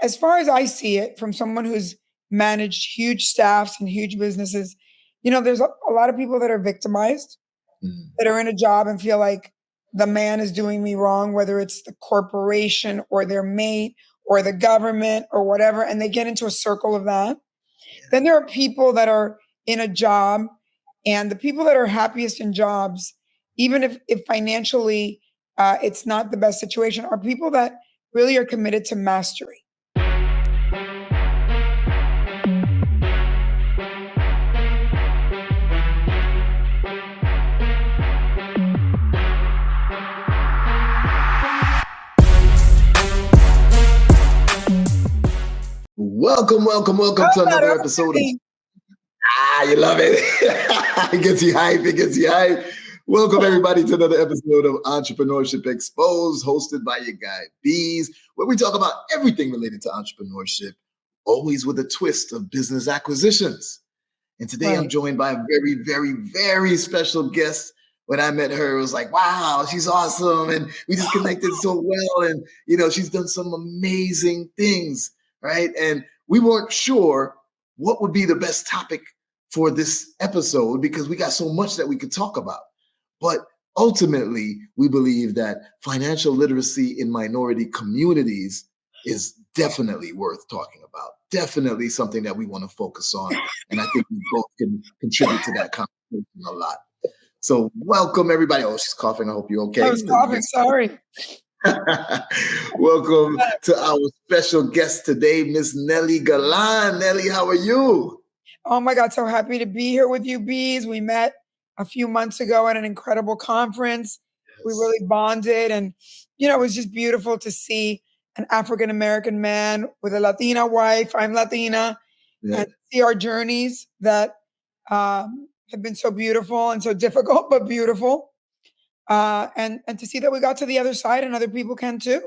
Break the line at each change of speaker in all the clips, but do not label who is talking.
as far as I see it, from someone who's managed huge staffs and huge businesses, there's a lot of people that are victimized, that are in a job and feel like the man is doing me wrong, whether it's the corporation or their mate or the government or whatever, and they get into a circle of that. Then there are people that are in a job, and the people that are happiest in jobs, even if financially it's not the best situation, are people that really are committed to mastery.
Welcome to another episode of... you love it. It gets you hype. Welcome everybody to another episode of Entrepreneurship Exposed, hosted by your guy Beez, where we talk about everything related to entrepreneurship, always with a twist of business acquisitions. And today I'm joined by a very, very, very special guest. When I met her, it was like, wow, she's awesome. And we just connected so well. And, she's done some amazing things. Right. And we weren't sure what would be the best topic for this episode because we got so much that we could talk about. But ultimately, we believe that financial literacy in minority communities is definitely worth talking about. Definitely something that we want to focus on. And I think we both can contribute to that conversation a lot. So welcome, everybody. Oh, she's coughing. I hope you're okay.
I was coughing. Sorry.
Welcome to our special guest today, Miss Nely Galan. Nely, how are you?
Oh my God, so happy to be here with you, Beez. We met a few months ago at an incredible conference. Yes. We really bonded, and it was just beautiful to see an African-American man with a Latina wife. I'm Latina, and see our journeys that have been so beautiful and so difficult, but beautiful. And to see that we got to the other side and other people can too.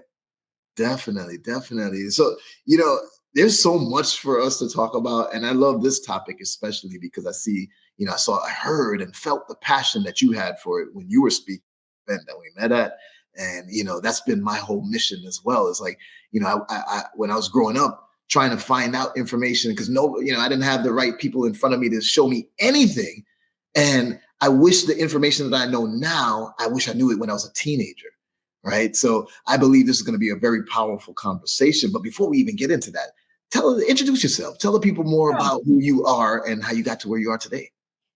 Definitely. So, there's so much for us to talk about. And I love this topic, especially because I heard and felt the passion that you had for it when you were speaking at the event that we met at. And, that's been my whole mission as well. It's like, I when I was growing up trying to find out information because I didn't have the right people in front of me to show me anything. And I wish the information that I know now, I wish I knew it when I was a teenager, right? So I believe this is going to be a very powerful conversation. But before we even get into that, introduce yourself. Tell the people more about who you are and how you got to where you are today.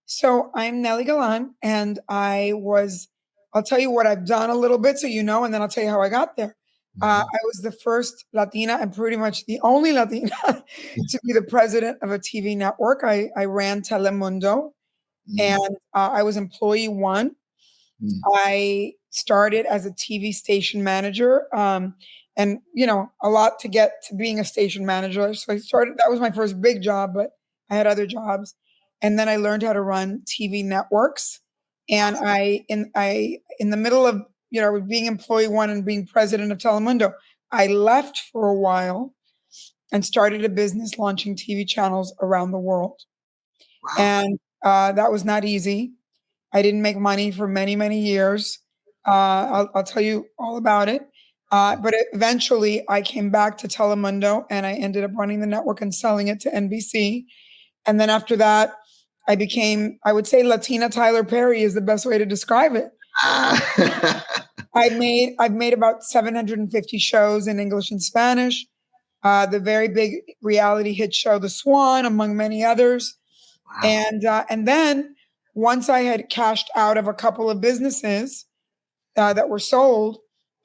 So I'm Nely Galan, and I'll tell you what I've done a little bit so and then I'll tell you how I got there. I was the first Latina and pretty much the only Latina to be the president of a TV network. I ran Telemundo. And I was employee one. I started as a TV station manager, and a lot to get to being a station manager. So that was my first big job, but I had other jobs. And then I learned how to run TV networks. And in the middle of, being employee one and being president of Telemundo, I left for a while and started a business launching TV channels around the world.
Wow.
And that was not easy. I didn't make money for many, many years. I'll tell you all about it. But eventually I came back to Telemundo and I ended up running the network and selling it to NBC. And then after that, I became, I would say Latina Tyler Perry is the best way to describe it. I've made about 750 shows in English and Spanish. The very big reality hit show, The Swan, among many others. Wow. And then once I had cashed out of a couple of businesses that were sold,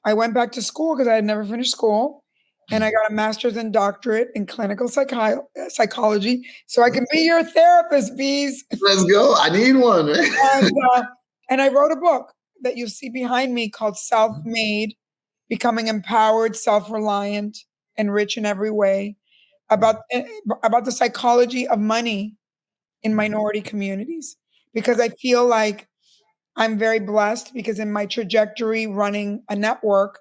I went back to school because I had never finished school, and I got a master's and doctorate in clinical psychology, so I can be your therapist, Beez.
Let's go! I need one.
And I wrote a book that you see behind me called Self-Made: Becoming Empowered, Self-Reliant, and Rich in Every Way, about the psychology of money in minority communities, because I feel like I'm very blessed because in my trajectory running a network,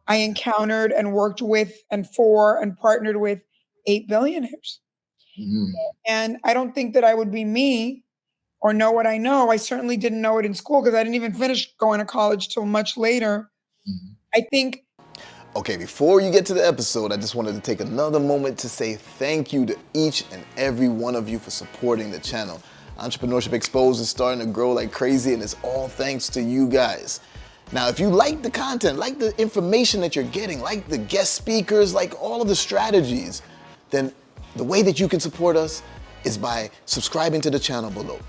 I encountered and worked with and for and partnered with 8 billionaires. And I don't think that I would be me or know what I know. I certainly didn't know it in school because I didn't even finish going to college till much later. I think
Okay, before you get to the episode, I just wanted to take another moment to say thank you to each and every one of you for supporting the channel. Entrepreneurship Exposed is starting to grow like crazy, and it's all thanks to you guys. Now, if you like the content, like the information that you're getting, like the guest speakers, like all of the strategies, then the way that you can support us is by subscribing to the channel below.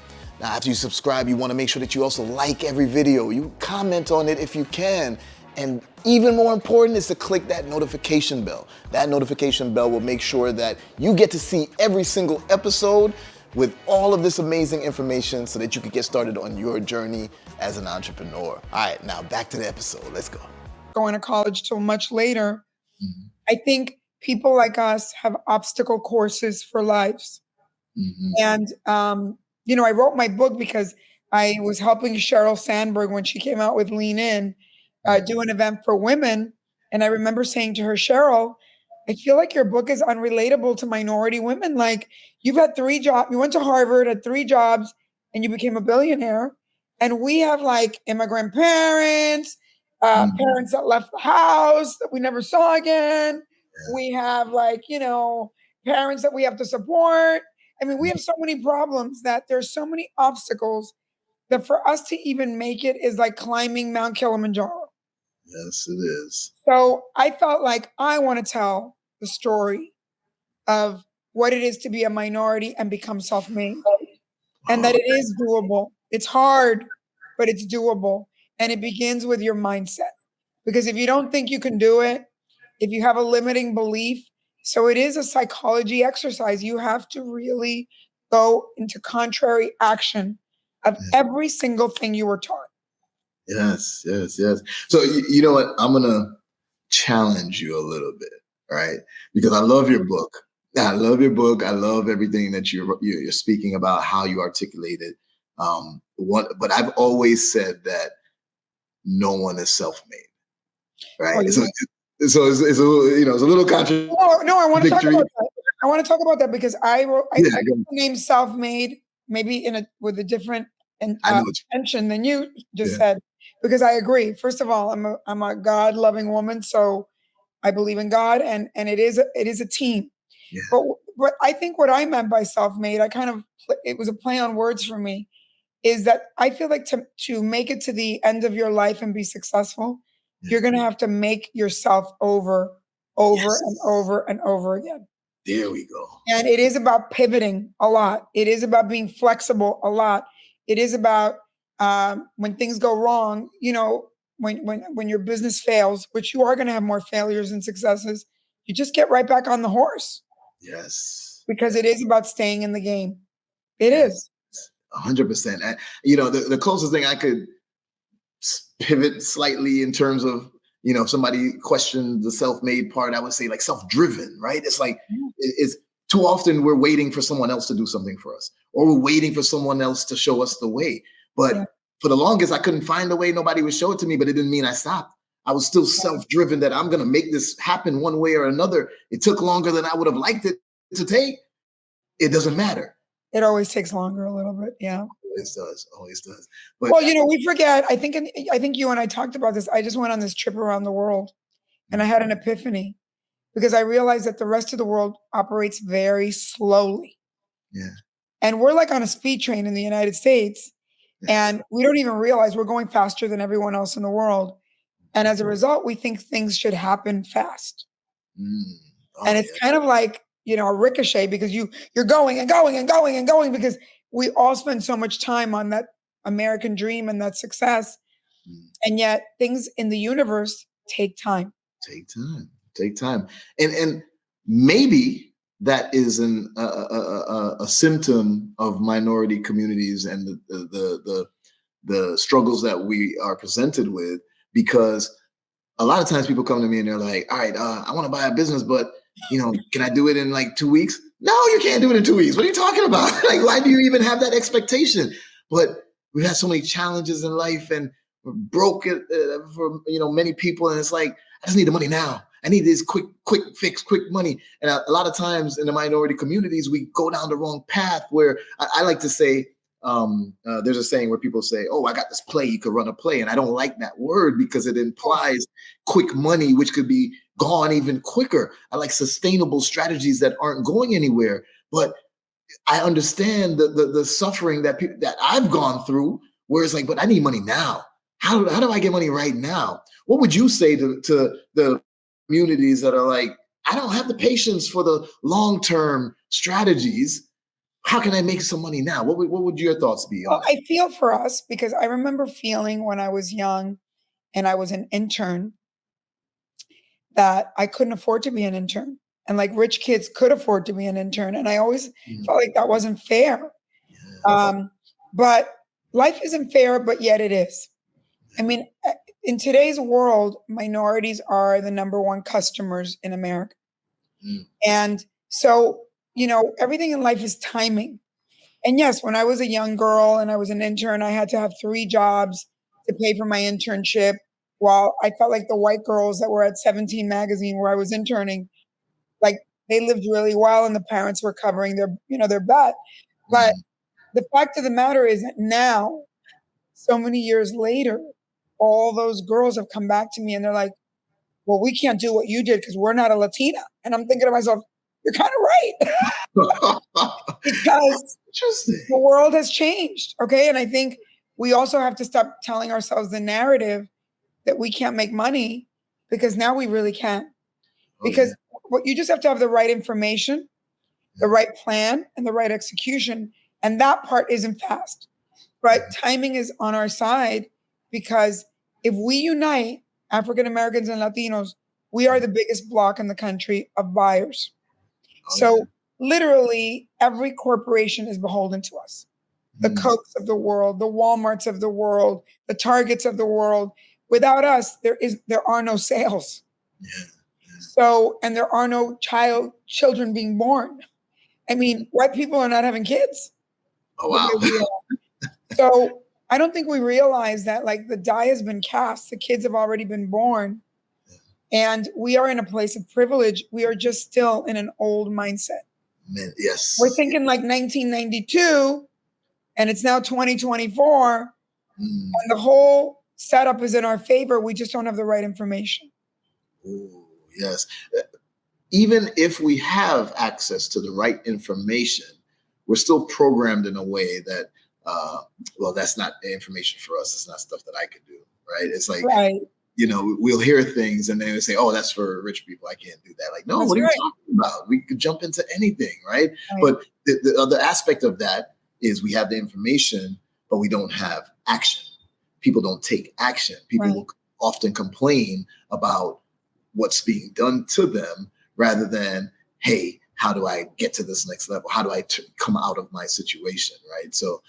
Now, after you subscribe, you want to make sure that you also like every video, you comment on it if you can, and even more important is to click that notification bell. That notification bell will make sure that you get to see every single episode with all of this amazing information so that you can get started on your journey as an entrepreneur. All right, now back to the episode. Let's go.
Going to college till much later. I think people like us have obstacle courses for lives. And, I wrote my book because I was helping Sheryl Sandberg when she came out with Lean In, do an event for women. And I remember saying to her, Sheryl, I feel like your book is unrelatable to minority women. Like, you've had 3 jobs, you went to Harvard, had 3 jobs, and you became a billionaire. And we have like immigrant parents, parents that left the house that we never saw again. We have like, parents that we have to support. I mean, we have so many problems that there's so many obstacles that for us to even make it is like climbing Mount Kilimanjaro.
Yes, it is.
So I felt like I want to tell the story of what it is to be a minority and become self-made, and that it is doable. It's hard, but it's doable. And it begins with your mindset. Because if you don't think you can do it, if you have a limiting belief, so it is a psychology exercise. You have to really go into contrary action of every single thing you were taught.
Yes. So you know what? I'm going to challenge you a little bit, right? Because I love your book. I love everything that you're speaking about, how you articulate it. But I've always said that no one is self-made, right? So it's a little contradictory.
No, I want to talk about that. I want to talk about that because I wrote the name self-made maybe with a different intention than you just said, because I agree. First of all, I'm a God-loving woman, so I believe in God, and it is a team.
Yeah.
But I think what I meant by self-made, it was a play on words for me, is that I feel like to make it to the end of your life and be successful, you're going to have to make yourself over and over and over again.
There we go.
And it is about pivoting a lot. It is about being flexible a lot. It is about when things go wrong, when your business fails, which you are going to have more failures than successes, you just get right back on the horse.
Yes.
Because it is about staying in the game. It is.
100%. The closest thing I could pivot slightly in terms of, if somebody questioned the self-made part, I would say like self-driven, right? It's like, it's too often we're waiting for someone else to do something for us, or we're waiting for someone else to show us the way. But for the longest, I couldn't find the way. Nobody would show it to me, but it didn't mean I stopped. I was still self-driven that I'm going to make this happen one way or another. It took longer than I would have liked it to take. It doesn't matter.
It always takes longer a little bit. Yeah.
Always does. But,
we forget. I think you and I talked about this. I just went on this trip around the world and I had an epiphany because I realized that the rest of the world operates very slowly.
Yeah.
And we're like on a speed train in the United States and we don't even realize we're going faster than everyone else in the world. And as a result, we think things should happen fast. And it's kind of like, a ricochet because you're going and going and going and going because we all spend so much time on that American dream and that success. And yet things in the universe take time.
Take time. And maybe that is a symptom of minority communities and the struggles that we are presented with, because a lot of times people come to me and they're like, all right, I want to buy a business, but can I do it in like 2 weeks? No, you can't do it in 2 weeks. What are you talking about? Like, why do you even have that expectation? But we've had so many challenges in life and we're broke for, many people. And it's like, I just need the money now. I need this quick fix, quick money. And a lot of times in the minority communities, we go down the wrong path where I like to say, there's a saying where people say, oh, I got this play, you could run a play. And I don't like that word because it implies quick money, which could be gone even quicker. I like sustainable strategies that aren't going anywhere. But I understand the suffering that I've gone through, where it's like, but I need money now. How do I get money right now? What would you say to the communities that are like, I don't have the patience for the long-term strategies. How can I make some money now? What would your thoughts be on
Well, I feel for us because I remember feeling when I was young and I was an intern that I couldn't afford to be an intern. And like rich kids could afford to be an intern. And I always felt like that wasn't fair. But life isn't fair, but yet it is. I mean, in today's world, minorities are the number one customers in America. And so, everything in life is timing. And yes, when I was a young girl and I was an intern, I had to have 3 jobs to pay for my internship, while I felt like the white girls that were at 17 magazine where I was interning, like they lived really well and the parents were covering their bet. But the fact of the matter is that now, so many years later, all those girls have come back to me and they're like, well, we can't do what you did because we're not a Latina. And I'm thinking to myself, you're kind of right. Because the world has changed. Okay. And I think we also have to stop telling ourselves the narrative that we can't make money, because now we really can. Because what you just have to have the right information, the right plan, and the right execution. And that part isn't fast. But timing is on our side, because if we unite, African Americans and Latinos, we are the biggest block in the country of buyers. So literally every corporation is beholden to us. The Cokes of the world, the Walmarts of the world, the Targets of the world. Without us, there are no sales. So, and there are no children being born. I mean, white people are not having kids.
Oh, wow.
So I don't think we realize that like the die has been cast. The kids have already been born. And we are in a place of privilege. We are just still in an old mindset.
Yes.
We're thinking like 1992 and it's now 2024. And the whole setup is in our favor. We just don't have the right information.
Ooh, yes. Even if we have access to the right information, we're still programmed in a way that, well, that's not information for us. It's not stuff that I could do, right? It's like, we'll hear things and then they say, oh, that's for rich people. I can't do that. Like, no, what are you talking about? We could jump into anything, right? But the other aspect of that is we have the information, but we don't have action. People don't take action. People will often complain about what's being done to them rather than, hey, how do I get to this next level? How do I come out of my situation, right? So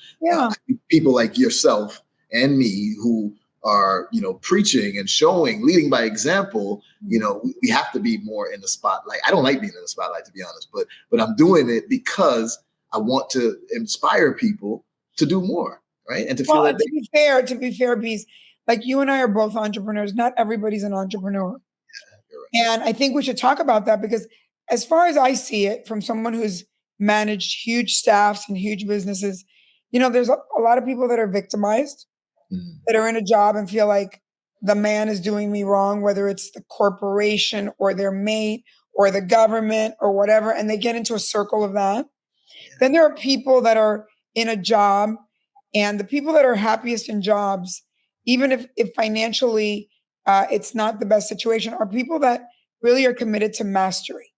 people like yourself and me who are, preaching and showing, leading by example, we have to be more in the spotlight. I don't like being in the spotlight, to be honest, but I'm doing it because I want to inspire people to do more, right? And to feel like
to be fair, Beez, like you and I are both entrepreneurs. Not everybody's an entrepreneur. Yeah, and I think we should talk about that, because as far as I see it, from someone who's managed huge staffs and huge businesses, there's a lot of people that are victimized, that are in a job and feel like the man is doing me wrong, whether it's the corporation or their mate or the government or whatever, and they get into a circle of that. Then there are people that are in a job, and the people that are happiest in jobs, even if financially it's not the best situation, are people that really are committed to mastery.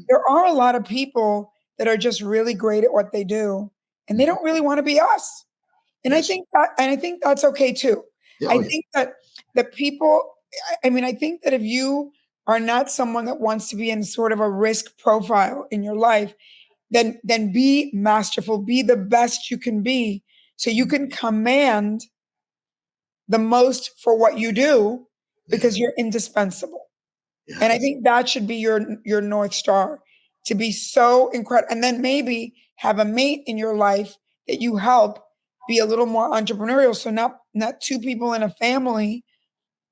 There are a lot of people that are just really great at what they do, and they don't really want to be us. And I think that's okay too. I think that people, I think that if you are not someone that wants to be in sort of a risk profile in your life, then be masterful, be the best you can be, so you can command the most for what you do, because you're indispensable. And I think that should be your North Star, to be so incredible. And then maybe have a mate in your life that you help be a little more entrepreneurial. So not 2 people in a family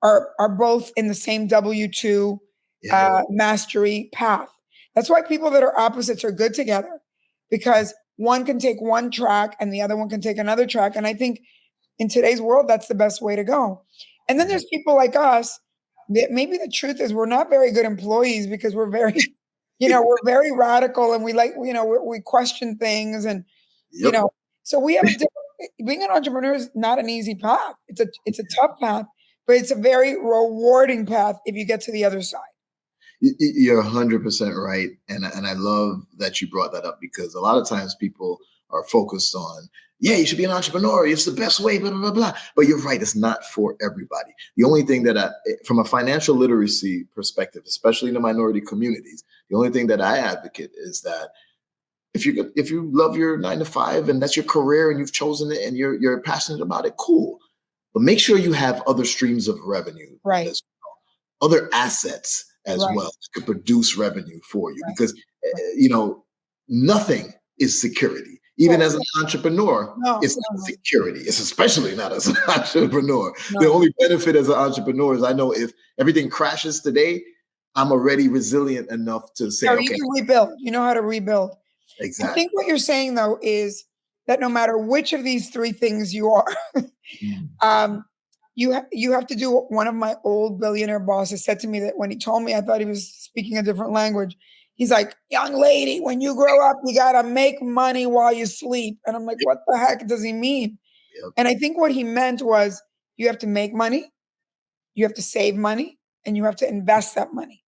are both in the same W-2 mastery path. That's why people that are opposites are good together, because one can take one track and the other one can take another track. And I think in today's world, that's the best way to go. And then there's people like us maybe the truth is we're not very good employees because we're very, we're very radical and we like, we question things and,
Yep.
so we have being an entrepreneur is not an easy path. It's a tough path, but it's a very rewarding path if you get to the other side.
You're 100% right. And I love that you brought that up because a lot of times people are focused on, yeah, you should be an entrepreneur. It's the best way, blah, blah, blah, blah. But you're right. It's not for everybody. The only thing that from a financial literacy perspective, especially in the minority communities, the only thing that I advocate is that if you love your 9 to 5 and that's your career and you've chosen it and you're passionate about it, cool. But make sure you have other streams of revenue,
right?
As well, other assets as
right.
well to produce revenue for you,
right.
because nothing is security. Even as an entrepreneur, it's not security. It's especially not as an entrepreneur. The only benefit as an entrepreneur is I know if everything crashes today, I'm already resilient enough to say, okay,
you can rebuild. You know how to rebuild.
Exactly.
I think what you're saying, though, is that no matter which of these three things you are, you have to do what one of my old billionaire bosses said to me that when he told me, I thought he was speaking a different language. He's like, young lady, when you grow up, you got to make money while you sleep. And I'm like, what the heck does he mean? Yep. And I think what he meant was you have to make money, you have to save money, and you have to invest that money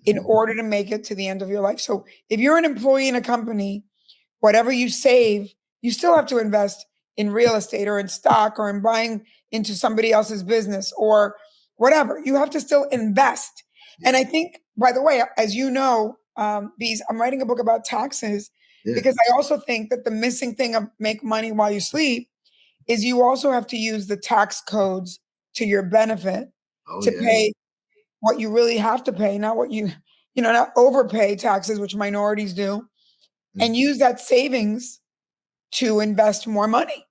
in order to make it to the end of your life. So if you're an employee in a company, whatever you save, you still have to invest in real estate or in stock or in buying into somebody else's business or whatever. You have to still invest. And I think, by the way, as you know, Beez, I'm writing a book about taxes because I also think that the missing thing of make money while you sleep is you also have to use the tax codes to your benefit pay what you really have to pay, not what not overpay taxes, which minorities do, and use that savings to invest more money.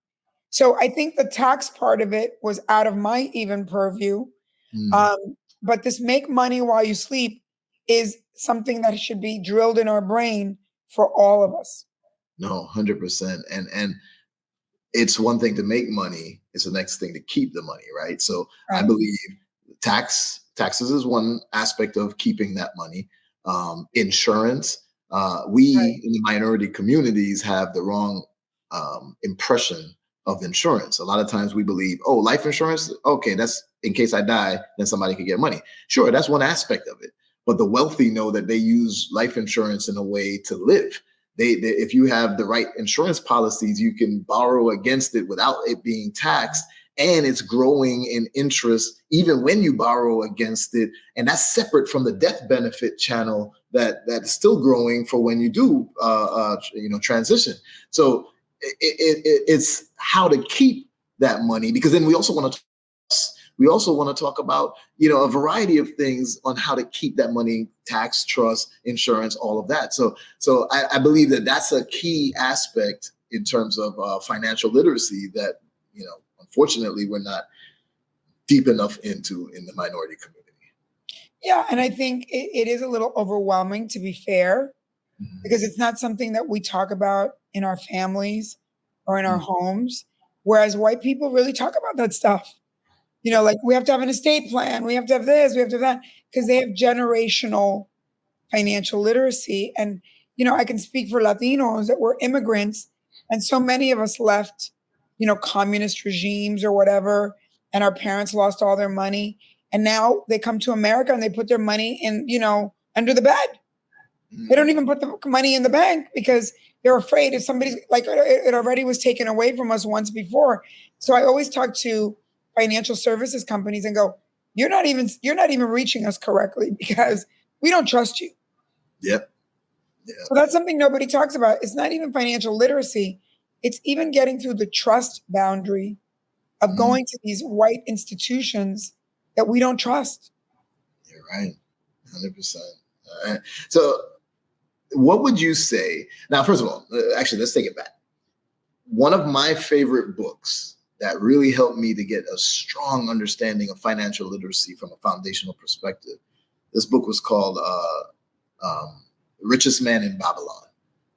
So I think the tax part of it was out of my even purview. But this make money while you sleep is something that should be drilled in our brain for all of us.
No, 100%. And it's one thing to make money. It's the next thing to keep the money, right? So I believe taxes is one aspect of keeping that money. Insurance. We in the minority communities have the wrong impression of insurance. A lot of times we believe, oh, life insurance, okay, that's in case I die, then somebody can get money. Sure, that's one aspect of it. But the wealthy know that they use life insurance in a way to live. They if you have the right insurance policies, you can borrow against it without it being taxed. And it's growing in interest even when you borrow against it. And that's separate from the death benefit channel that's still growing for when you do transition. So it's how to keep that money, because then we also want to talk about a variety of things on how to keep that money, tax, trust, insurance, all of that. So I believe that that's a key aspect in terms of financial literacy that unfortunately we're not deep enough in the minority community.
Yeah, and I think it is a little overwhelming, to be fair, because it's not something that we talk about in our families or in our homes, whereas white people really talk about that stuff. Like we have to have an estate plan, we have to have this, we have to have that, because they have generational financial literacy. And, I can speak for Latinos that were immigrants, and so many of us left, communist regimes or whatever, and our parents lost all their money. And now they come to America and they put their money in, under the bed. They don't even put the money in the bank because they're afraid if somebody's like, it already was taken away from us once before. So I always talk to financial services companies and go, you're not even reaching us correctly because we don't trust you.
Yep.
So that's something nobody talks about. It's not even financial literacy. It's even getting through the trust boundary of going to these white institutions that we don't trust.
You're right. 100%. All right. So what would you say? Now, first of all, actually, let's take it back. One of my favorite books that really helped me to get a strong understanding of financial literacy from a foundational perspective, this book was called Richest Man in Babylon.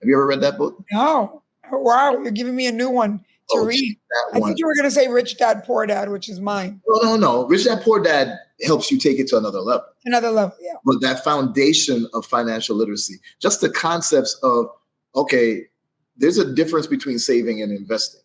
Have you ever read that book?
No. Oh, wow. You're giving me a new one. to read. I think you were going to say Rich Dad, Poor Dad, which is mine.
No. Rich Dad, Poor Dad helps you take it to another level.
Another level, yeah.
But that foundation of financial literacy, just the concepts of, okay, there's a difference between saving and investing,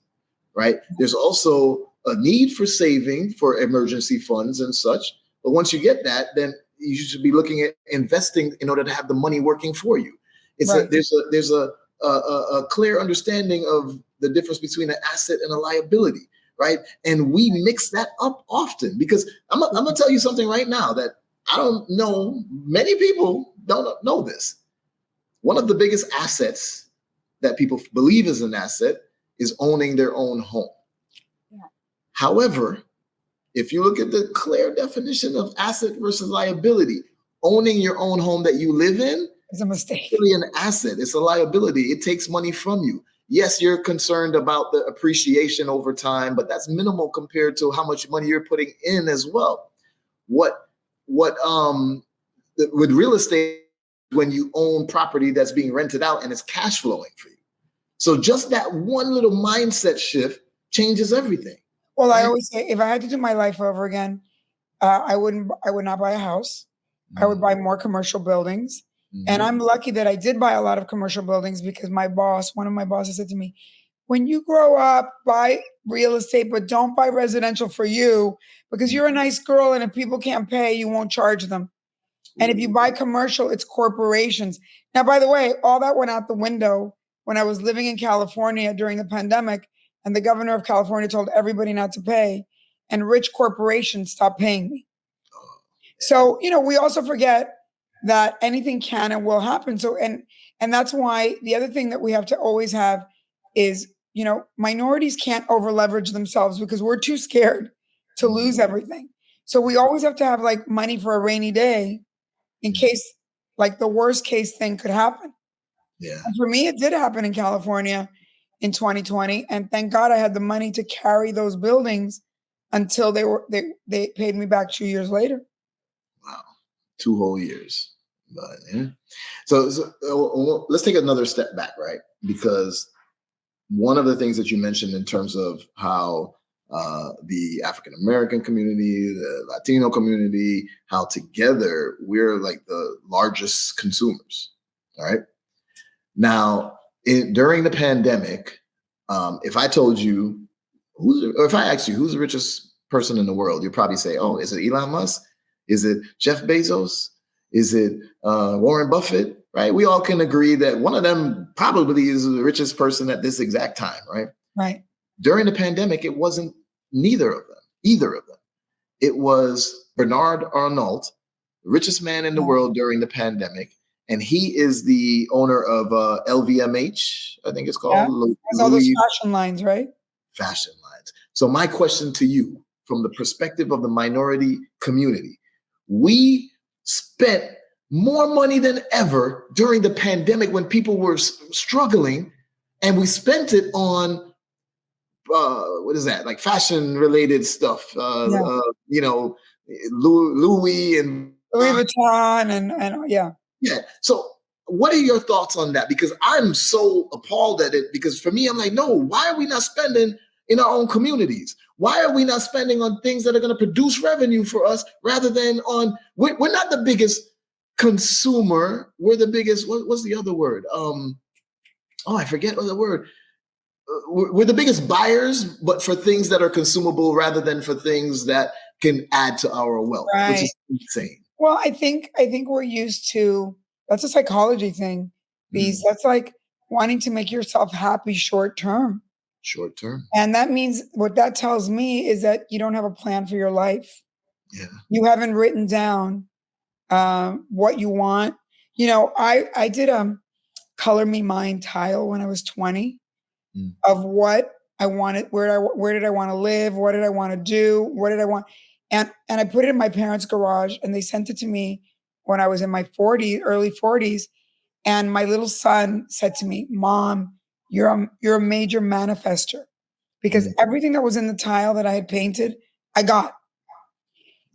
right? There's also a need for saving for emergency funds and such. But once you get that, then you should be looking at investing in order to have the money working for you. It's
Right.
There's a clear understanding of the difference between an asset and a liability, right? And we mix that up often, because I'm gonna tell you something right now that I don't know, many people don't know this. One of the biggest assets that people believe is an asset is owning their own home.
Yeah.
However, if you look at the clear definition of asset versus liability, owning your own home that you live in
It's a mistake.
is really an asset. It's a liability. It takes money from you. Yes, you're concerned about the appreciation over time, but that's minimal compared to how much money you're putting in as well. With real estate, when you own property that's being rented out and it's cash flowing for you. So just that one little mindset shift changes everything.
Well,
right?
I always say, if I had to do my life over again, I would not buy a house. I would buy more commercial buildings. And I'm lucky that I did buy a lot of commercial buildings, because one of my bosses said to me, when you grow up, buy real estate, but don't buy residential for you, because you're a nice girl, and if people can't pay, you won't charge them. And if you buy commercial, it's corporations. Now, by the way, all that went out the window when I was living in California during the pandemic, and the governor of California told everybody not to pay, and rich corporations stopped paying me. So, we also forget that anything can and will happen. So, and that's why the other thing that we have to always have is, minorities can't over leverage themselves, because we're too scared to lose everything. So we always have to have like money for a rainy day in case like the worst case thing could happen.
Yeah.
And for me, it did happen in California in 2020. And thank God I had the money to carry those buildings until they paid me back 2 years later.
Wow. 2 whole years. But yeah. So let's take another step back, right? Because one of the things that you mentioned in terms of how the African-American community, the Latino community, how together we're like the largest consumers, all right? Now, during the pandemic, if I told you, if I asked you who's the richest person in the world, you'd probably say, oh, is it Elon Musk? Is it Jeff Bezos? Is it Warren Buffett? Right? We all can agree that one of them probably is the richest person at this exact time, right?
Right.
During the pandemic, it wasn't either of them. It was Bernard Arnault, the richest man in the world during the pandemic. And he is the owner of LVMH, I think it's called.
Yeah. All those fashion lines, right?
Fashion lines. So my question to you, from the perspective of the minority community, we spent more money than ever during the pandemic when people were struggling, and we spent it on what is that? Like fashion related stuff. Louis and
Louis Vuitton and yeah.
Yeah. So what are your thoughts on that? Because I'm so appalled at it, because for me, I'm like, no, why are we not spending in our own communities? Why are we not spending on things that are going to produce revenue for us rather than on, we're not the biggest consumer. We're the biggest, what's the other word? I forget what the word. We're the biggest buyers, but for things that are consumable rather than for things that can add to our wealth, which is insane.
Well, I think we're used to, that's a psychology thing, Beez. That's like wanting to make yourself happy short term.
Short term. And
that means, what that tells me is that you don't have a plan for your life.
Yeah.
You haven't written down what you want. I did a color me mind tile when I was 20 of what I wanted, where did I want to live? What did I want to do? What did I want? And I put it in my parents' garage, and they sent it to me when I was in my early 40s. And my little son said to me, Mom, you're a major manifester, because everything that was in the tile that I had painted, I got.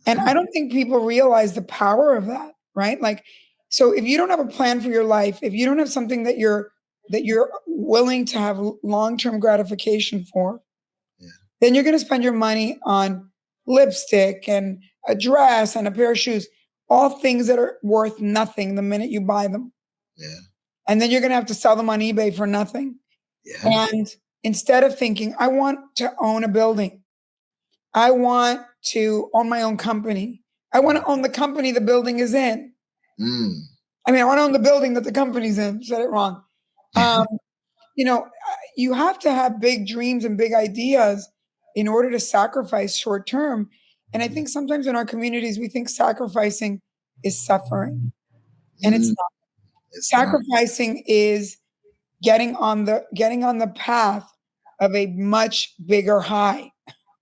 And I don't think people realize the power of that, right? Like, so if you don't have a plan for your life, if you don't have something that you're that you're willing to have long-term gratification for,
Yeah.
then you're going to spend your money on lipstick and a dress and a pair of shoes, all things that are worth nothing the minute you buy them.
Yeah.
And then you're going to have to sell them on eBay for nothing.
Yeah.
And instead of thinking, I want to own a building, I want to own my own company, I want to own the company the building is in.
Mm.
I mean, I want to own the building that the company's in. Said it wrong. You know, you have to have big dreams and big ideas in order to sacrifice short term. And I think sometimes in our communities, we think sacrificing is suffering, and it's not.
It's not.
Sacrificing is getting on the path of a much bigger high.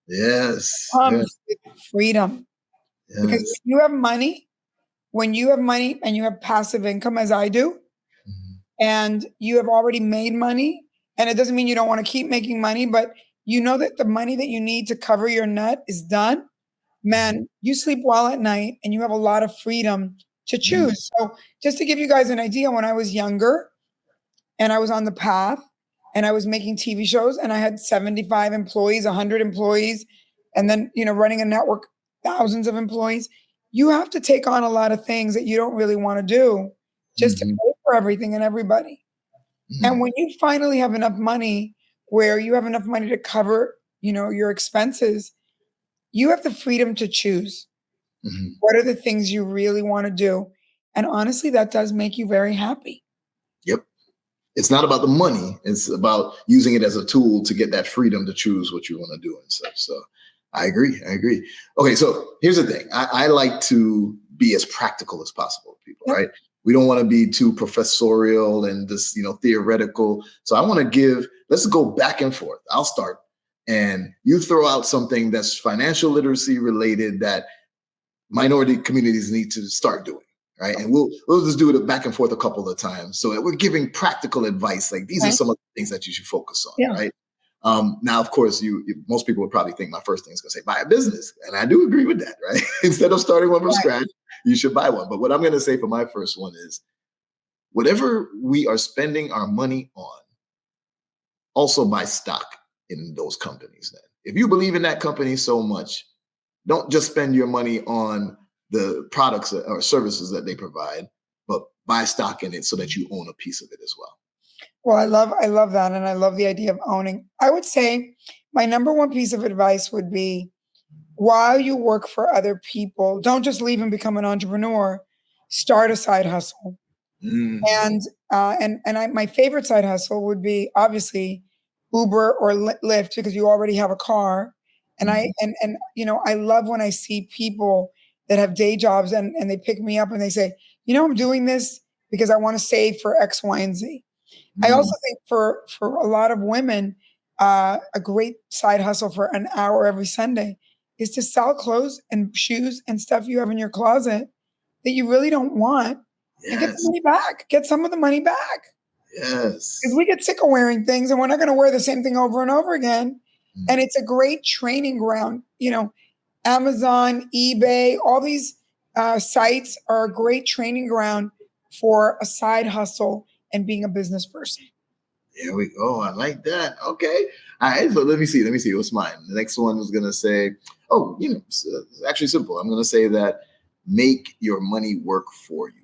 Yes.
Comes with freedom.
Yes.
Because when you have money and you have passive income, as I do, and you have already made money, and it doesn't mean you don't want to keep making money, but you know that the money that you need to cover your nut is done, man, you sleep well at night and you have a lot of freedom to choose. So just to give you guys an idea, when I was younger and I was on the path and I was making TV shows and I had 75 employees, 100 employees, and then, you know, running a network, thousands of employees, you have to take on a lot of things that you don't really want to do just to pay for everything and everybody. And when you finally have enough money where you have enough money to cover, you know, your expenses, you have the freedom to choose. What are the things you really want to do? And honestly, that does make you very happy.
Yep. It's not about the money. It's about using it as a tool to get that freedom to choose what you want to do and such. So I agree. Okay, so here's the thing. I like to be as practical as possible with people, right? We don't want to be too professorial and just, you know, theoretical. So I want to let's go back and forth. I'll start and you throw out something that's financial literacy related that minority communities need to start doing, right? And we'll just do it back and forth a couple of times so that we're giving practical advice. Like these are some of the things that you should focus on, right? Now, of course, most people would probably think my first thing is going to say, buy a business. And I do agree with that, right? Instead of starting one from scratch, you should buy one. But what I'm going to say for my first one is whatever we are spending our money on, also buy stock in those companies. Then, if you believe in that company so much, don't just spend your money on the products or services that they provide, but buy stock in it so that you own a piece of it as well.
Well, I love that. And I love the idea of owning. I would say my number one piece of advice would be, while you work for other people, don't just leave and become an entrepreneur. Start a side hustle. And my favorite side hustle would be obviously Uber or Lyft, because you already have a car. And you know, I love when I see people that have day jobs and they pick me up and they say, you know, I'm doing this because I want to save for X, Y, and Z. I also think for a lot of women, a great side hustle for an hour every Sunday is to sell clothes and shoes and stuff you have in your closet that you really don't want, and get the money back. Get some of the money back.
Yes.
Because we get sick of wearing things and we're not going to wear the same thing over and over again. And it's a great training ground. You know, Amazon, eBay, all these sites are a great training ground for a side hustle and being a business person.
There we go. I like that. Okay. All right. So let me see. What's mine? The next one was going to say, it's actually simple. I'm going to say that make your money work for you.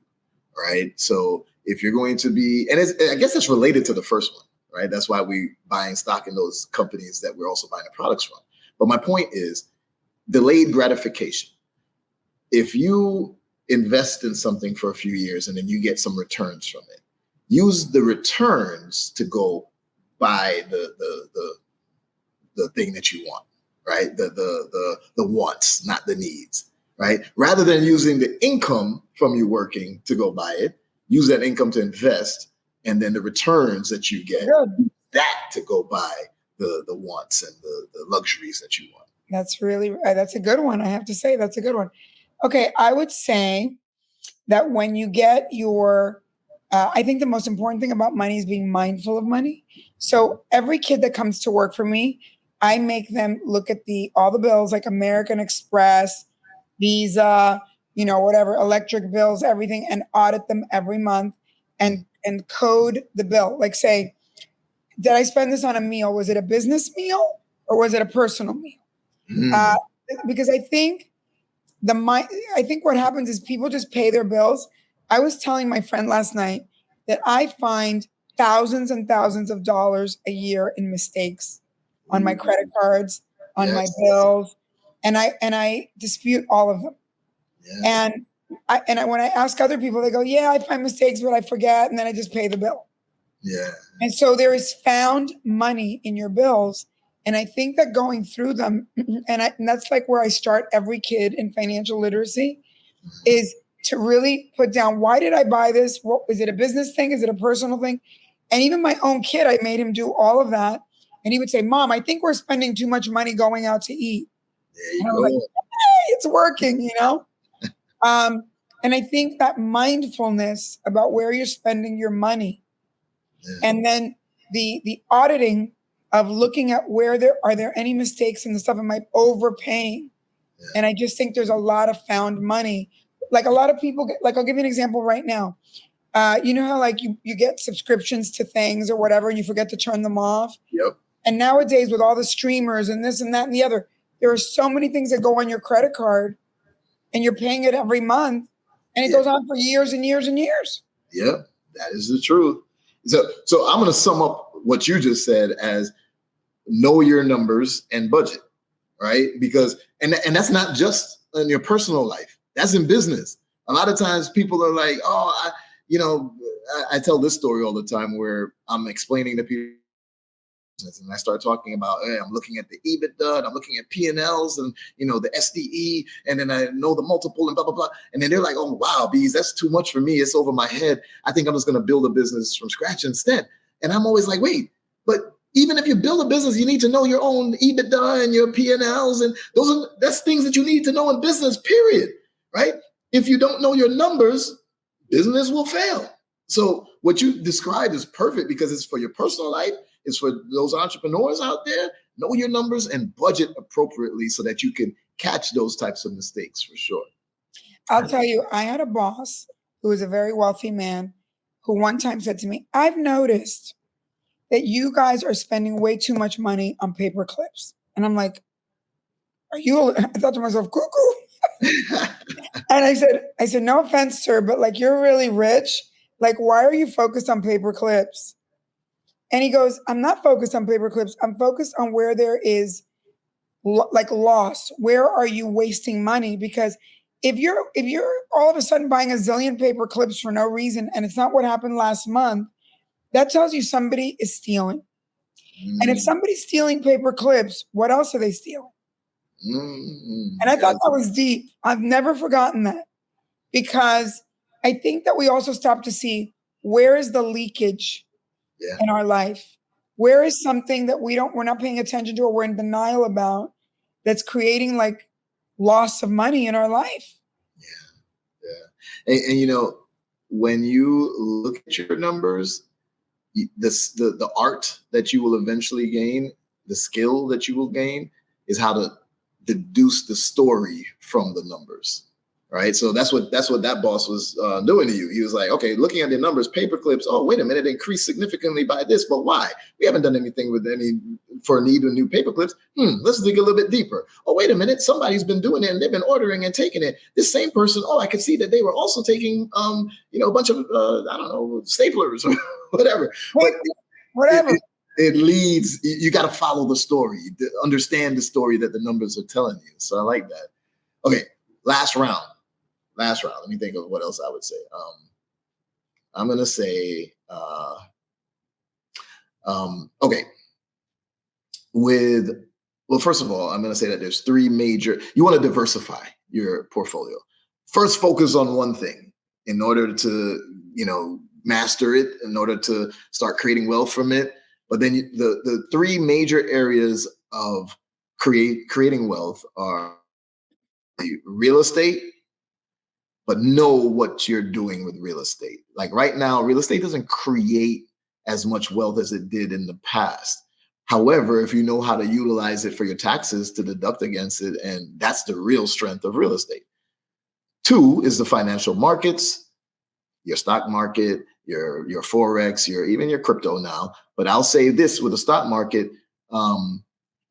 Right. So if you're going to be, and I guess it's related to the first one, right? That's why we're buying stock in those companies that we're also buying the products from. But my point is delayed gratification. If you invest in something for a few years and then you get some returns from it, use the returns to go buy the thing that you want, right? The wants, not the needs, right? Rather than using the income from you working to go buy it, use that income to invest, and then the returns that you get, that to go buy the wants and the luxuries that you want.
That's a good one. I have to say that's a good one. Okay, I would say that when you get your I think the most important thing about money is being mindful of money. So every kid that comes to work for me, I make them look at all the bills, like American Express, Visa, whatever, electric bills, everything, and audit them every month and and code the bill. Like say, did I spend this on a meal? Was it a business meal or was it a personal meal? Because I think what happens is people just pay their bills. I was telling my friend last night that I find thousands and thousands of dollars a year in mistakes on my credit cards, on my bills, and I dispute all of them. And when I ask other people, they go, "Yeah, I find mistakes, but I forget, and then I just pay the bill." And so there is found money in your bills. And I think that going through them, and that's like where I start every kid in financial literacy, is to really put down, why did I buy this? What is it, a business thing? Is it a personal thing? And even my own kid, I made him do all of that. And he would say, "Mom, I think we're spending too much money going out to eat."
There you
and I
go.
was like, "Hey, it's working, you know?" And I think that mindfulness about where you're spending your money, and then the auditing of looking at where are there any mistakes in the stuff, am I overpaying? And I just think there's a lot of found money. Like a lot of people get, like, I'll give you an example right now. You know how like you get subscriptions to things or whatever, and you forget to turn them off?
Yep.
And nowadays with all the streamers and this and that and the other, there are so many things that go on your credit card and you're paying it every month and it goes on for years and years and years.
Yep, that is the truth. So I'm going to sum up what you just said as know your numbers and budget, right? Because, and that's not just in your personal life, that's in business. A lot of times people are like, oh, I tell this story all the time where I'm explaining to people and I start talking about, hey, I'm looking at the EBITDA and I'm looking at P&Ls and, the SDE, and then I know the multiple and blah, blah, blah. And then they're like, oh, wow, Beez, that's too much for me. It's over my head. I think I'm just going to build a business from scratch instead. And I'm always like, wait, but even if you build a business, you need to know your own EBITDA and your P&Ls. And that's things that you need to know in business, period, right? If you don't know your numbers, business will fail. So what you described is perfect because it's for your personal life. It's for those entrepreneurs out there. Know your numbers and budget appropriately so that you can catch those types of mistakes for sure.
I'll tell you, I had a boss who was a very wealthy man who one time said to me, "I've noticed that you guys are spending way too much money on paper clips." And I'm like, I thought to myself, cuckoo. And I said, "No offense, sir, but like, you're really rich. Like, why are you focused on paper clips?" And he goes, "I'm not focused on paper clips. I'm focused on where there is like loss. Where are you wasting money? Because if you're all of a sudden buying a zillion paper clips for no reason, and it's not what happened last month, that tells you somebody is stealing. And if somebody's stealing paper clips, what else are they stealing?" And I thought that was deep. I've never forgotten that, because I think that we also stop to see where is the leakage in our life. Where is something that we're not paying attention to or we're in denial about that's creating like loss of money in our life?
Yeah. And when you look at your numbers, the art that you will eventually gain, the skill that you will gain is how to deduce the story from the numbers. Right. So that's what that boss was doing to you. He was like, okay, looking at the numbers, paper clips. Oh, wait a minute, it increased significantly by this. But why? We haven't done anything for a need of new paper clips. Let's dig a little bit deeper. Oh, wait a minute, somebody's been doing it and they've been ordering and taking it. This same person, I could see that they were also taking, a bunch of, staplers or whatever.
Whatever.
It leads, you got to follow the story, understand the story that the numbers are telling you. So I like that. Okay, last round. Let me think of what else I would say. I'm going to say, okay. First of all, I'm going to say that there's three major, you want to diversify your portfolio. First, focus on one thing in order to, master it, in order to start creating wealth from it. But then the three major areas of creating wealth are real estate, but know what you're doing with real estate. Like right now, real estate doesn't create as much wealth as it did in the past. However, if you know how to utilize it for your taxes to deduct against it, and that's the real strength of real estate. Two is the financial markets, your stock market, your Forex, even your crypto now. But I'll say this with the stock market,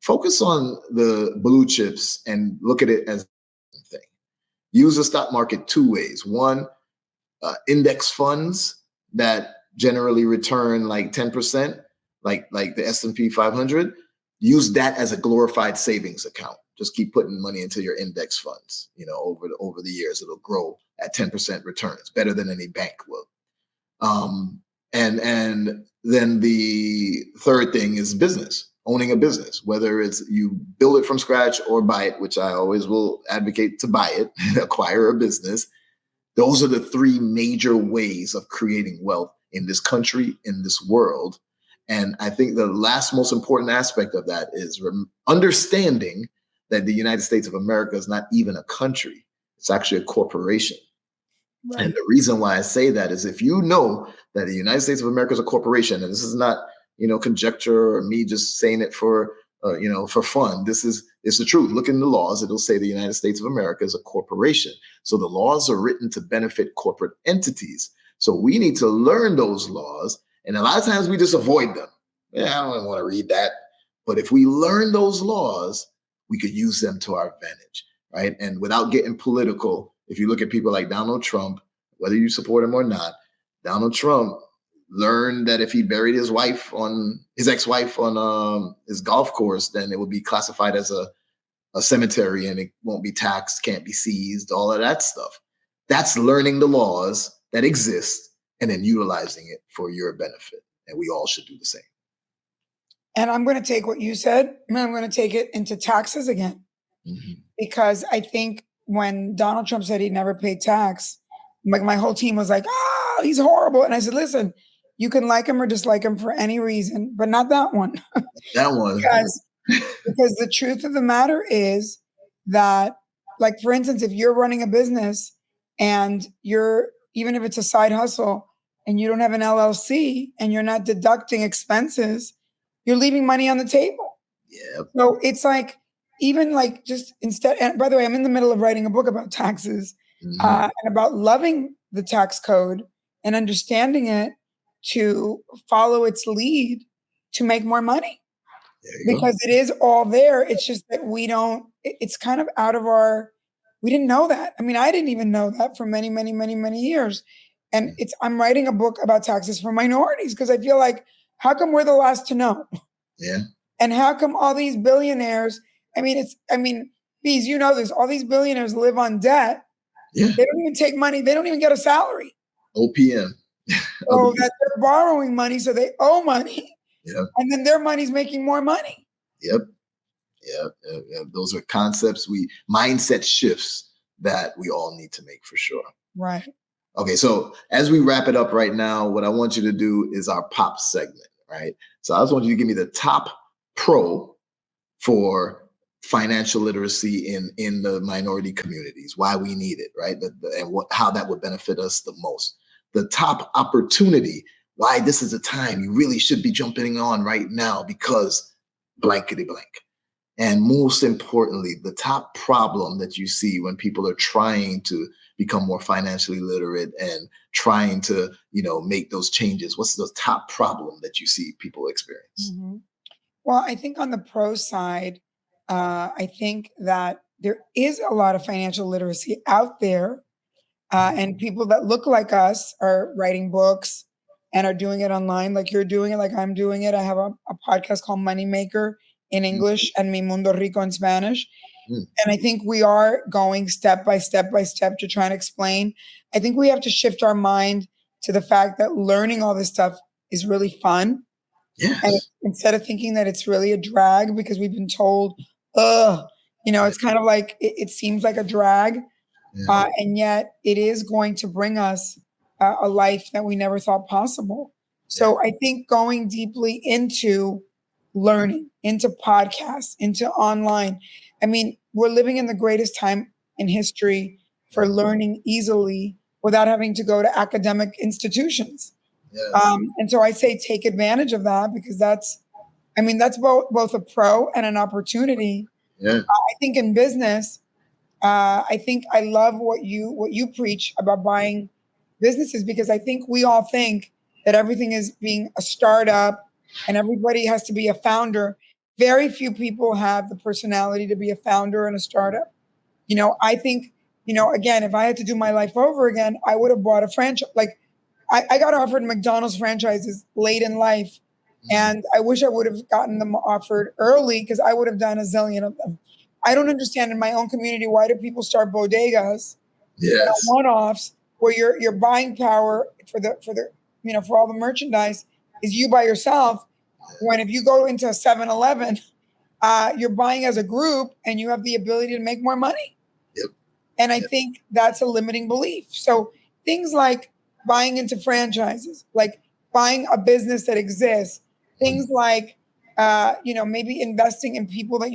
focus on the blue chips and look at it as a thing. Use the stock market two ways. One, index funds that generally return like 10%, like the S&P 500. Use that as a glorified savings account. Just keep putting money into your index funds. Over the years, it'll grow at 10% returns, better than any bank will. And then the third thing is business. Owning a business, whether it's you build it from scratch or buy it, which I always will advocate to buy it, acquire a business. Those are the three major ways of creating wealth in this country, in this world. And I think the last most important aspect of that is understanding that the United States of America is not even a country. It's actually a corporation. Right. And the reason why I say that is if you know that the United States of America is a corporation, and this is not conjecture or me just saying it for fun. It's the truth. Look in the laws. It'll say the United States of America is a corporation. So the laws are written to benefit corporate entities. So we need to learn those laws. And a lot of times we just avoid them. Yeah, I don't want to read that. But if we learn those laws, we could use them to our advantage, right? And without getting political, if you look at people like Donald Trump, whether you support him or not, Donald Trump learned that if he buried his ex-wife on his golf course, then it would be classified as a cemetery and it won't be taxed, can't be seized, all of that stuff. That's learning the laws that exist and then utilizing it for your benefit. And we all should do the same.
And I'm going to take what you said and I'm going to take it into taxes again. Mm-hmm. Because I think when Donald Trump said he'd never pay tax, like my whole team was like, he's horrible. And I said, listen, you can like him or dislike him for any reason, but not that one.
That one.
because the truth of the matter is that, like, for instance, if you're running a business and even if it's a side hustle and you don't have an LLC and you're not deducting expenses, you're leaving money on the table.
Yeah.
So it's like, even like just instead, and by the way, I'm in the middle of writing a book about taxes and about loving the tax code and understanding it to follow its lead to make more money. Because it is all there. It's just that it's kind of out of we didn't know that. I mean, I didn't even know that for many, many, many, many years. And I'm writing a book about taxes for minorities because I feel like, how come we're the last to know?
Yeah.
And how come all these billionaires, Beez, you know this, all these billionaires live on debt.
Yeah.
They don't even take money. They don't even get a salary.
OPM.
So that they're borrowing money, so they owe money.
Yep.
And then their money's making more money.
Yep. Those are concepts, mindset shifts that we all need to make for sure.
Right.
Okay, so as we wrap it up right now, what I want you to do is our pop segment, right? So I just want you to give me the top pro for financial literacy in the minority communities, why we need it, right? How that would benefit us the most. The top opportunity, why this is a time you really should be jumping on right now because blankety blank. And most importantly, the top problem that you see when people are trying to become more financially literate and trying to, make those changes. What's the top problem that you see people experience?
Mm-hmm. Well, I think on the pro side, I think that there is a lot of financial literacy out there. And people that look like us are writing books and are doing it online, like you're doing it, like I'm doing it. I have a podcast called Moneymaker in English and Mi Mundo Rico in Spanish. And I think we are going step by step to try and explain. I think we have to shift our mind to the fact that learning all this stuff is really fun.
Yes.
And instead of thinking that it's really a drag because we've been told, it's kind of like, it seems like a drag. Yeah. And yet it is going to bring us a life that we never thought possible. So I think going deeply into learning, into podcasts, into online. I mean, we're living in the greatest time in history for learning easily without having to go to academic institutions. Yes. And so I say take advantage of that because that's both a pro and an opportunity.
Yeah.
I think in business, I think I love what you preach about buying businesses, because I think we all think that everything is being a startup and everybody has to be a founder. Very few people have the personality to be a founder in a startup. I think, again, if I had to do my life over again, I would have bought a franchise. Like I got offered McDonald's franchises late in life, and I wish I would have gotten them offered early because I would have done a zillion of them. I don't understand in my own community, why do people start bodegas,
Yes.
one-offs, where your buying power for all the merchandise is you by yourself. When if you go into a 7-Eleven, you're buying as a group and you have the ability to make more money.
Yep.
And I think that's a limiting belief. So things like buying into franchises, like buying a business that exists, things like maybe investing in people that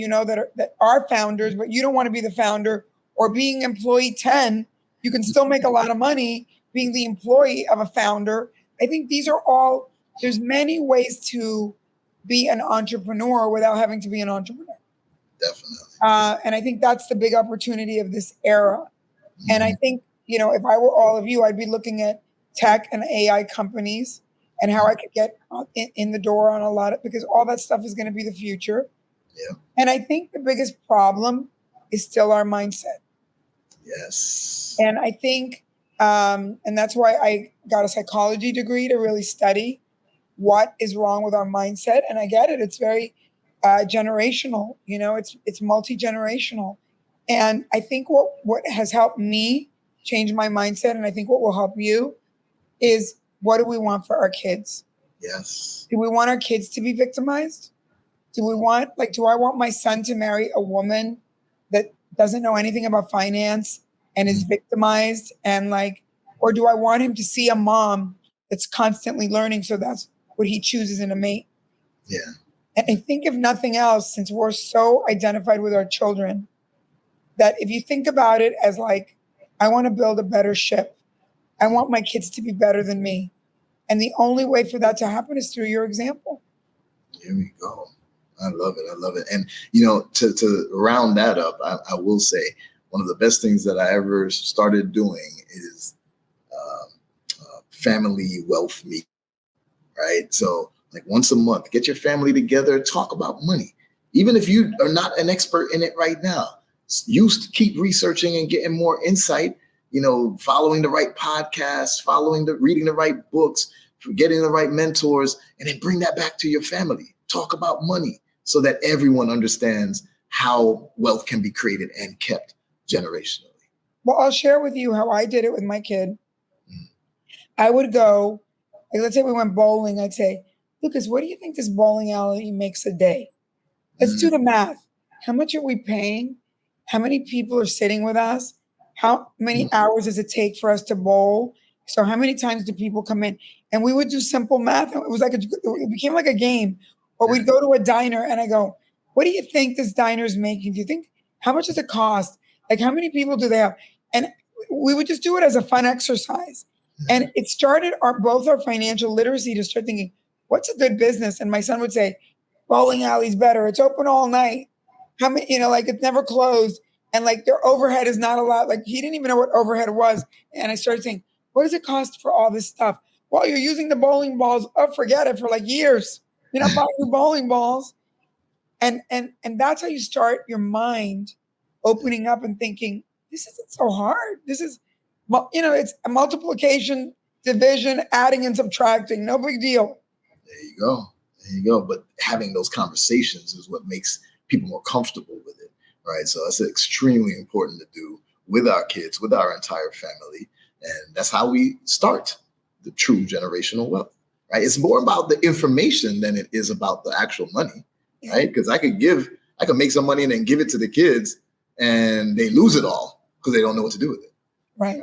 that are founders, but you don't want to be the founder, or being employee 10, you can still make a lot of money being the employee of a founder. I think these are all, there's many ways to be an entrepreneur without having to be an entrepreneur.
Definitely.
And I think that's the big opportunity of this era. And I think, if I were all of you, I'd be looking at tech and AI companies and how I could get in the door on a lot of, because all that stuff is going to be the future.
Yeah.
And I think the biggest problem is still our mindset.
Yes.
And I think, and that's why I got a psychology degree, to really study what is wrong with our mindset. And I get it. It's very generational, it's multi-generational. And I think what has helped me change my mindset, and I think what will help you, is what do we want for our kids?
Yes.
Do we want our kids to be victimized? Do I want my son to marry a woman that doesn't know anything about finance and is victimized, and or do I want him to see a mom that's constantly learning, so that's what he chooses in a mate?
Yeah.
And I think if nothing else, since we're so identified with our children, that if you think about it as I want to build a better ship. I want my kids to be better than me. And the only way for that to happen is through your example.
Here we go. I love it. I love it. And, to round that up, I will say one of the best things that I ever started doing is family wealth meeting, right? So once a month, get your family together, talk about money. Even if you are not an expert in it right now, you keep researching and getting more insight, following the right podcasts, reading the right books, getting the right mentors, and then bring that back to your family. Talk about money so that everyone understands how wealth can be created and kept generationally.
Well, I'll share with you how I did it with my kid. I would go, let's say we went bowling. I'd say, Lucas, what do you think this bowling alley makes a day? Let's do the math. How much are we paying? How many people are sitting with us? How many hours does it take for us to bowl? So how many times do people come in? And we would do simple math. It was it became like a game. Or we'd go to a diner and I go, what do you think this diner is making? Do you think, how much does it cost? How many people do they have? And we would just do it as a fun exercise. And it started both our financial literacy to start thinking, what's a good business? And my son would say, bowling alley's better. It's open all night. How many, it's never closed. And their overhead is not a lot. He didn't even know what overhead was. And I started saying, what does it cost for all this stuff? Well, you're using the bowling balls. Oh, forget it, for years. You're not buying new bowling balls. And that's how you start your mind opening up and thinking, this isn't so hard. This is, it's a multiplication, division, adding and subtracting. No big deal.
There you go. There you go. But having those conversations is what makes people more comfortable with it, right? So that's extremely important to do with our kids, with our entire family. And that's how we start the true generational wealth, right? It's more about the information than it is about the actual money, right? Because I could make some money and then give it to the kids and they lose it all because they don't know what to do with it.
Right.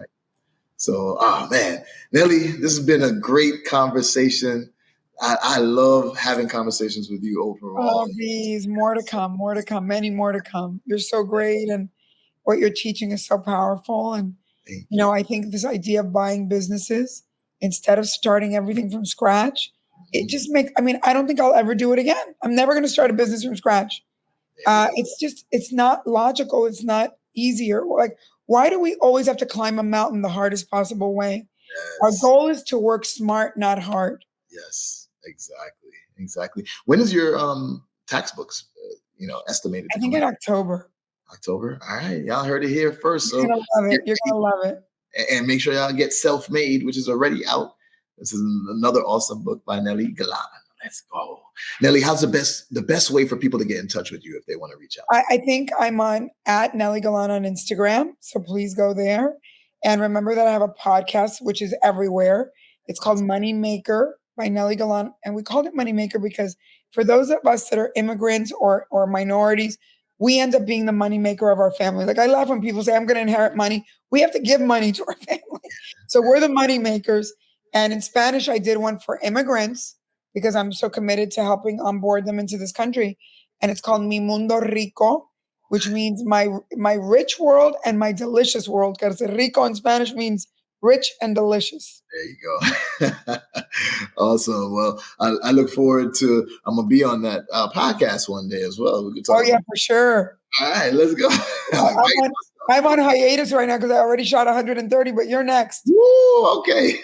So, man, Nely, this has been a great conversation. I love having conversations with you overall.
Oh, Beez, more to come, many more to come. You're so great. And what you're teaching is so powerful. And, I think this idea of buying businesses instead of starting everything from scratch, it just I don't think I'll ever do it again. I'm never going to start a business from scratch. It's not logical. It's not easier. Why do we always have to climb a mountain the hardest possible way? Our
Yes.
goal is to work smart, not hard.
Yes, exactly. When is your tax books, estimated
I
to
think
come
in
out?
October.
October. All right, y'all heard it here first.
You're
So
gonna love
get
it. You're gonna love it.
and make sure y'all get Self-Made, which is already out. This is another awesome book by Nely Galan. Let's go. Nely, how's the best way for people to get in touch with you if they want to reach out?
I think I'm on at Nely Galan on Instagram. So please go there. And remember that I have a podcast, which is everywhere. It's called Money Maker by Nely Galan. And we called it Money Maker because for those of us that are immigrants or minorities, we end up being the money maker of our family. Like I laugh when people say, I'm going to inherit money. We have to give money to our family. So we're the money makers. And in Spanish, I did one for immigrants because I'm so committed to helping onboard them into this country. And it's called Mi Mundo Rico, which means my rich world and my delicious world. Because rico in Spanish means rich and delicious.
There you go. Awesome. Well, I look forward to, I'm going to be on that podcast one day as well. We can talk.
Oh, yeah, for sure.
All right, let's go.
I'm on hiatus right now because I already shot 130, but you're next.
Woo, okay.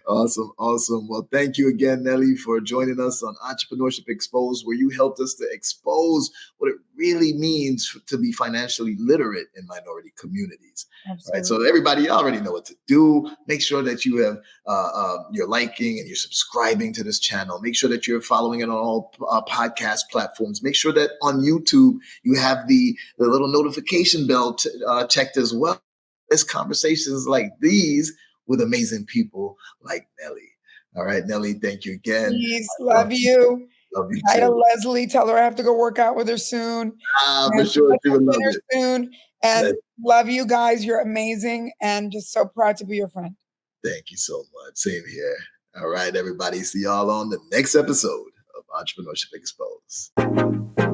Awesome. Well, thank you again, Nely, for joining us on Entrepreneurship Exposed, where you helped us to expose what it really means to be financially literate in minority communities.
Absolutely.
Right. So everybody, you already know what to do. Make sure that you have you're liking and you're subscribing to this channel. Make sure that you're following it on all podcast platforms. Make sure that on YouTube you have the little notification bell checked as well. There's conversations like these with amazing people like Nely. All right, Nely, thank you again.
Please, love you.
Love you
Hi to
too.
Leslie. Tell her I have to go work out with her soon.
For sure, she would love it.
Soon. And love you guys. You're amazing. And just so proud to be your friend.
Thank you so much. Same here. All right, everybody. See y'all on the next episode of Entrepreneurship Exposed.